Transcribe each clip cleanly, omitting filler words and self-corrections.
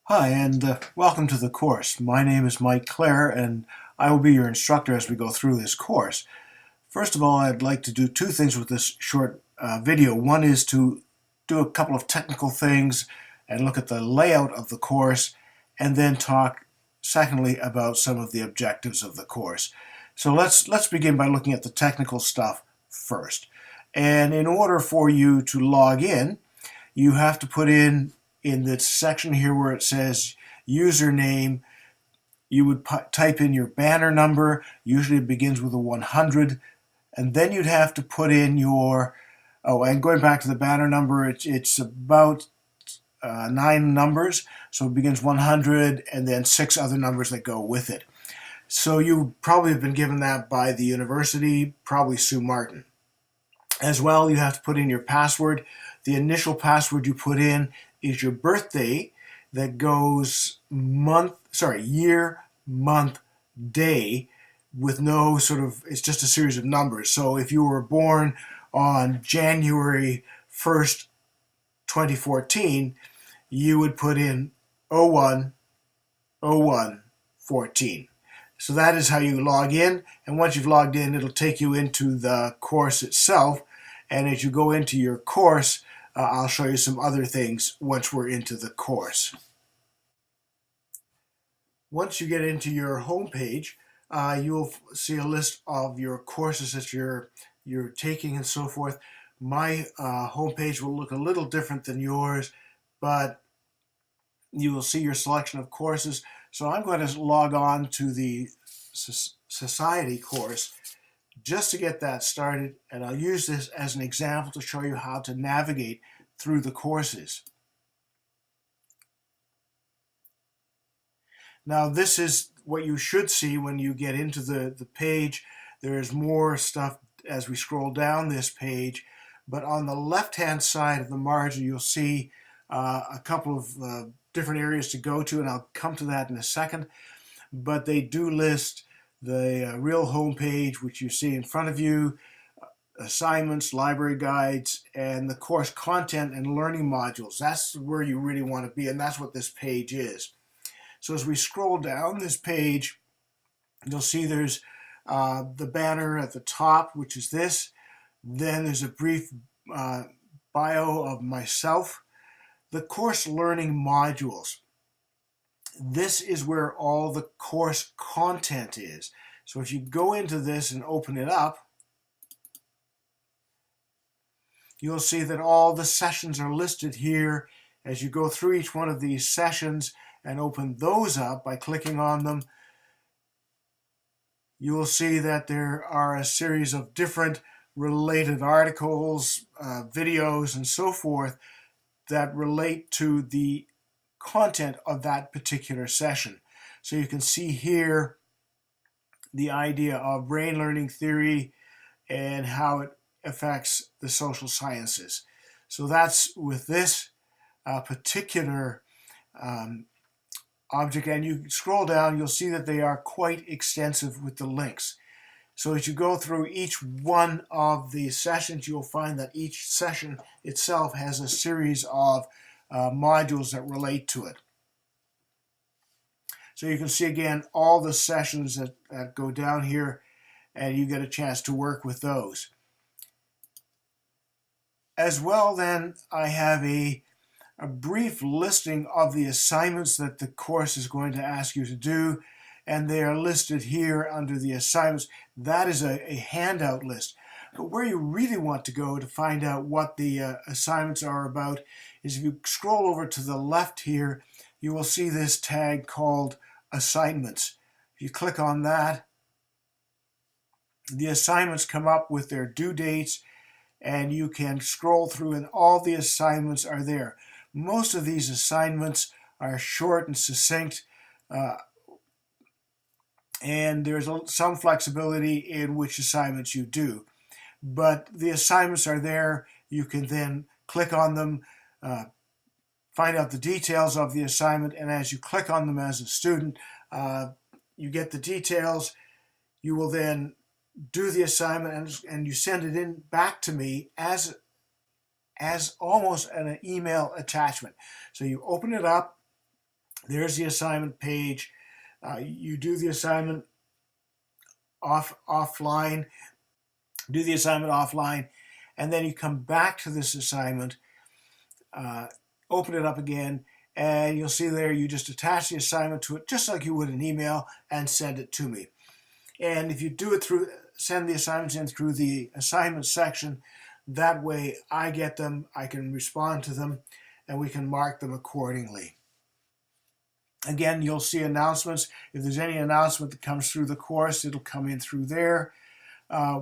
Hi, and welcome to the course. My name is Mike Clare, and I will be your instructor as we go through this course. First of all, I'd like to do two things with this short video. One is to do a couple of technical things and look at the layout of the course, and then talk, secondly, about some of the objectives of the course. So let's begin by looking at the technical stuff first. And in order for you to log in, you have to put in this section here where it says username, you would type in your banner number. Usually it begins with a 100, and then you'd have to put in your, and going back to the banner number, it's about 9 numbers, so it begins 100 and then 6 other numbers that go with it. So you probably have been given that by the university, probably Sue Martin. As well, you have to put in your password. The initial password you put in is your birthday that goes year, month, day, with no sort of, it's just a series of numbers. So if you were born on January 1st, 2014, you would put in 01/01/14. So that is how you log in, and once you've logged in, it'll take you into the course itself. And as you go into your course, I'll show you some other things once we're into the course. Once you get into your home page, you'll see a list of your courses that you're taking and so forth. My home page will look a little different than yours, but you will see your selection of courses. So I'm going to log on to the society course just to get that started, and I'll use this as an example to show you how to navigate through the courses. Now this is what you should see when you get into the page. There's more stuff as we scroll down this page, but on the left-hand side of the margin you'll see a couple of different areas to go to, and I'll come to that in a second. But they do list the real home page, which you see in front of you, assignments, library guides, and the course content and learning modules. That's where you really want to be, and that's what this page is. So as we scroll down this page, you'll see there's the banner at the top, which is this. Then there's a brief bio of myself. The course learning modules. This is where all the course content is. So if you go into this and open it up, you'll see that all the sessions are listed here. As you go through each one of these sessions and open those up by clicking on them, you will see that there are a series of different related articles, videos, and so forth that relate to the content of that particular session. So you can see here the idea of brain learning theory and how it affects the social sciences. So that's with this particular object, and you scroll down, you'll see that they are quite extensive with the links. So as you go through each one of the sessions, you'll find that each session itself has a series of modules that relate to it. So you can see again all the sessions that go down here, and you get a chance to work with those. As well, then, I have a brief listing of the assignments that the course is going to ask you to do, and they are listed here under the assignments. That is a handout list. But where you really want to go to find out what the assignments are about is if you scroll over to the left here, you will see this tag called assignments. If you click on that, the assignments come up with their due dates, and you can scroll through and all the assignments are there. Most of these assignments are short and succinct, and there's some flexibility in which assignments you do. But the assignments are there. You can then click on them, find out the details of the assignment, and as you click on them as a student, you get the details. You will then do the assignment, and you send it in back to me as almost an email attachment. So you open it up, There's the assignment page. You do the assignment offline, do the assignment offline, and then you come back to this assignment, uh, open it up again, and you'll see there you just attach the assignment to it just like you would an email and send it to me. And if you do it through, send the assignments in through the assignment section, that way I get them, I can respond to them, and we can mark them accordingly. Again, you'll see announcements. If there's any announcement that comes through the course, it'll come in through there.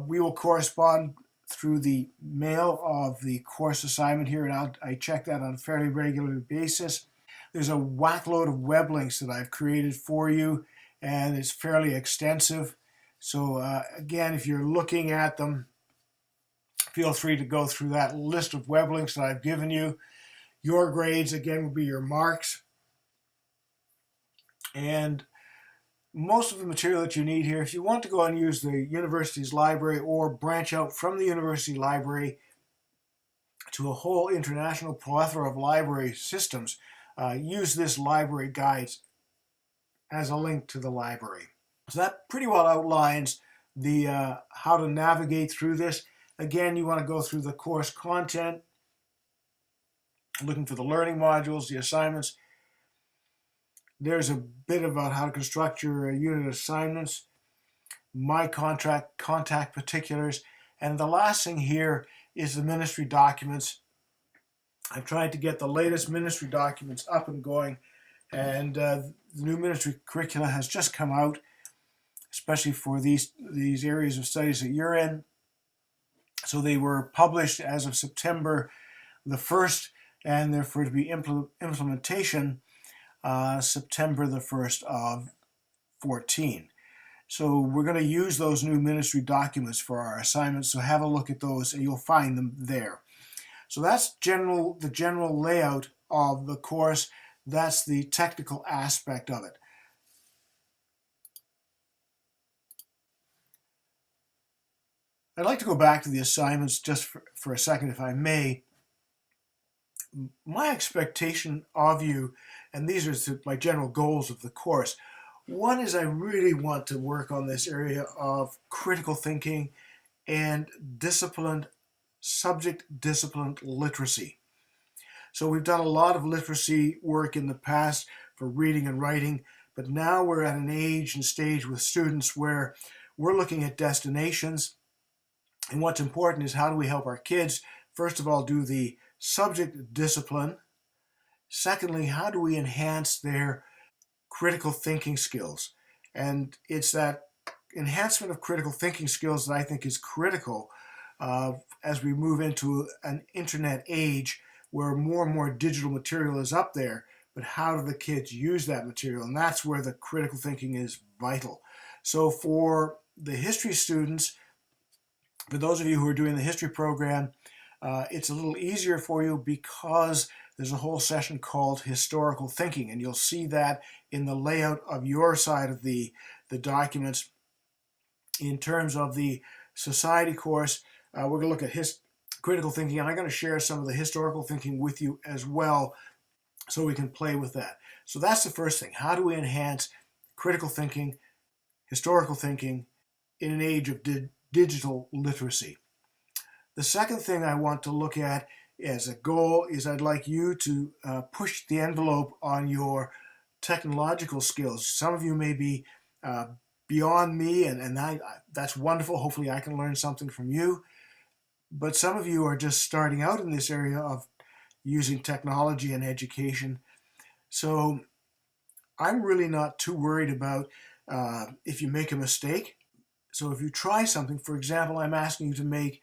We will correspond through the mail of the course assignment here, and I check that on a fairly regular basis. There's a whack load of web links that I've created for you, and it's fairly extensive. So again, if you're looking at them, feel free to go through that list of web links that I've given you. Your grades, again, will be your marks. And most of the material that you need here, if you want to go and use the university's library or branch out from the university library to a whole international plethora of library systems, use this library guides as a link to the library. So that pretty well outlines the how to navigate through this. Again, you want to go through the course content, looking for the learning modules, the assignments. There's a bit about how to construct your unit assignments, my contact particulars, and the last thing here is the ministry documents. I've tried to get the latest ministry documents up and going, and the new ministry curricula has just come out, especially for these areas of studies that you're in. So they were published as of September the 1st, and they're for to be implementation September the 1st of 14. So we're going to use those new ministry documents for our assignments, so have a look at those and you'll find them there. So that's the general layout of the course. That's the technical aspect of it. I'd like to go back to the assignments just for a second, if I may. My expectation of you, and these are my general goals of the course. One is I really want to work on this area of critical thinking and subject disciplined literacy. So we've done a lot of literacy work in the past for reading and writing, but now we're at an age and stage with students where we're looking at destinations. And what's important is how do we help our kids, first of all, do the subject discipline. Secondly, how do we enhance their critical thinking skills? And it's that enhancement of critical thinking skills that I think is critical as we move into an internet age where more and more digital material is up there, but how do the kids use that material? And that's where the critical thinking is vital. So for the history students, for those of you who are doing the history program, it's a little easier for you because there's a whole session called historical thinking, and you'll see that in the layout of your side of the documents. In terms of the society course, we're going to look at critical thinking, and I'm going to share some of the historical thinking with you as well so we can play with that. So that's the first thing. How do we enhance critical thinking, historical thinking in an age of digital literacy? The second thing I want to look at as a goal is I'd like you to push the envelope on your technological skills. Some of you may be beyond me, and that's wonderful. Hopefully I can learn something from you. But some of you are just starting out in this area of using technology in education. So I'm really not too worried about if you make a mistake. So if you try something, for example, I'm asking you to make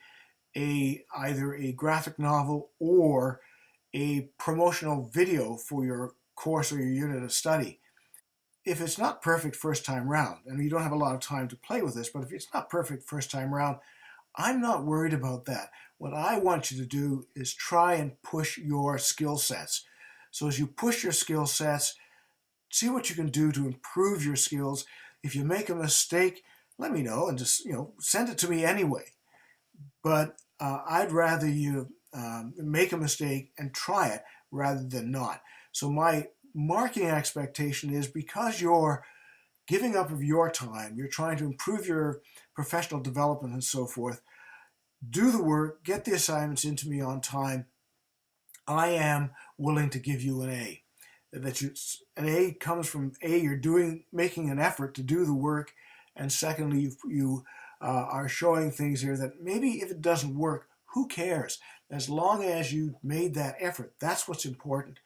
either a graphic novel or a promotional video for your course or your unit of study. If it's not perfect first time round, and you don't have a lot of time to play with this, but if it's not perfect first time round, I'm not worried about that. What I want you to do is try and push your skill sets. So as you push your skill sets, see what you can do to improve your skills. If you make a mistake, let me know and just send it to me anyway. But I'd rather you make a mistake and try it rather than not. So my marking expectation is because you're giving up of your time, you're trying to improve your professional development and so forth. Do the work, get the assignments into me on time. I am willing to give you an A. An A comes from A, you're making an effort to do the work, and secondly, you are showing things here that maybe if it doesn't work, who cares? As long as you made that effort, that's what's important.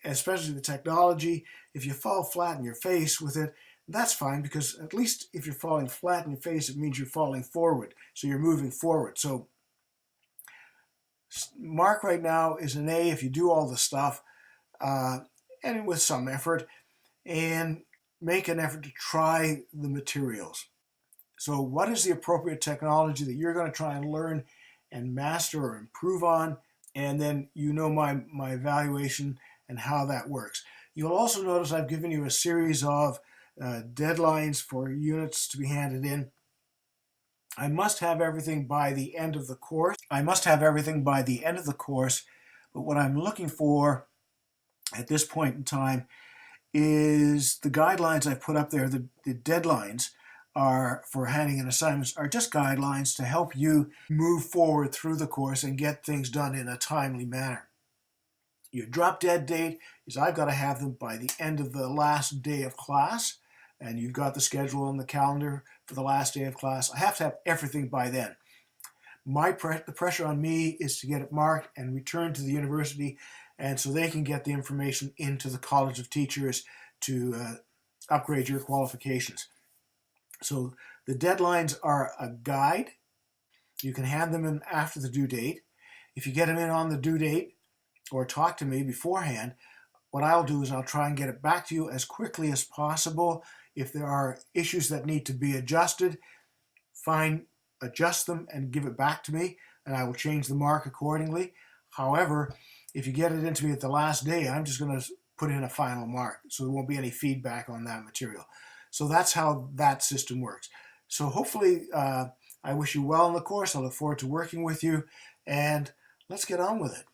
Especially the technology, if you fall flat in your face with it, that's fine, because at least if you're falling flat in your face, it means you're falling forward, so you're moving forward. So mark right now is an A if you do all the stuff, and with some effort, and make an effort to try the materials. So what is the appropriate technology that you're going to try and learn and master or improve on? And then you know my evaluation and how that works. You'll also notice I've given you a series of deadlines for units to be handed in. I must have everything by the end of the course. But what I'm looking for at this point in time is the guidelines I put up there. The deadlines are for handing in assignments are just guidelines to help you move forward through the course and get things done in a timely manner. Your drop dead date is I've got to have them by the end of the last day of class, and you've got the schedule on the calendar for the last day of class. I have to have everything by then. The pressure on me is to get it marked and returned to the university, and so they can get the information into the College of Teachers to upgrade your qualifications. So the deadlines are a guide. You can hand them in after the due date. If you get them in on the due date or talk to me beforehand, what I'll do is I'll try and get it back to you as quickly as possible. If there are issues that need to be adjusted, fine, adjust them and give it back to me, and I will change the mark accordingly. However, if you get it into me at the last day, I'm just going to put in a final mark, so there won't be any feedback on that material. So that's how that system works. So hopefully I wish you well in the course. I look forward to working with you, and let's get on with it.